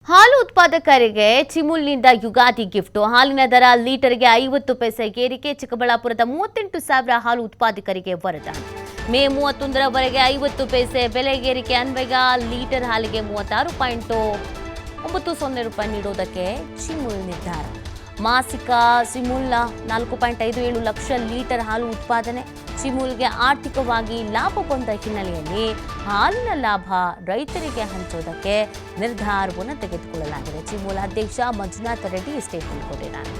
ಹಾಲು ಉತ್ಪಾದಕರಿಗೆ ಚಿಮುಲ್ನಿಂದ ಯುಗಾದಿ ಗಿಫ್ಟ್. ಹಾಲಿನ ದರ ಲೀಟರ್ಗೆ 50 ಪೈಸೆ ಏರಿಕೆ. ಚಿಕ್ಕಬಳ್ಳಾಪುರದ 38,000 ಹಾಲು ಉತ್ಪಾದಕರಿಗೆ ವರದಾನ. ಮೇ 31ರವರೆಗೆ 50 ಪೈಸೆ ಬೆಲೆ ಏರಿಕೆ ಅನ್ವಯ ಲೀಟರ್ ಹಾಲಿಗೆ 36.90 ರೂಪಾಯಿ ನೀಡುವುದಕ್ಕೆ ಚಿಮುಲ್ ನಿರ್ಧಾರ. ಮಾಸಿಕ ಚಿಮುಲ್ನ 4.57 ಲಕ್ಷ ಲೀಟರ್ ಹಾಲು ಉತ್ಪಾದನೆ. ಚಿಮುಲ್ಗೆ ಆರ್ಥಿಕವಾಗಿ ಲಾಭ ಬಂದ ಹಿನ್ನೆಲೆಯಲ್ಲಿ ಹಾಲಿನ ಲಾಭ ರೈತರಿಗೆ ಹಂಚುವುದಕ್ಕೆ ನಿರ್ಧಾರವನ್ನು ತೆಗೆದುಕೊಳ್ಳಲಾಗಿದೆ. ಚಿಮುಲ್ ಅಧ್ಯಕ್ಷ ಮಂಜುನಾಥ ರೆಡ್ಡಿ ಸ್ಟೇಟ್ಮೆಂಟ್ ಕೊಟ್ಟಿದ್ದಾರೆ.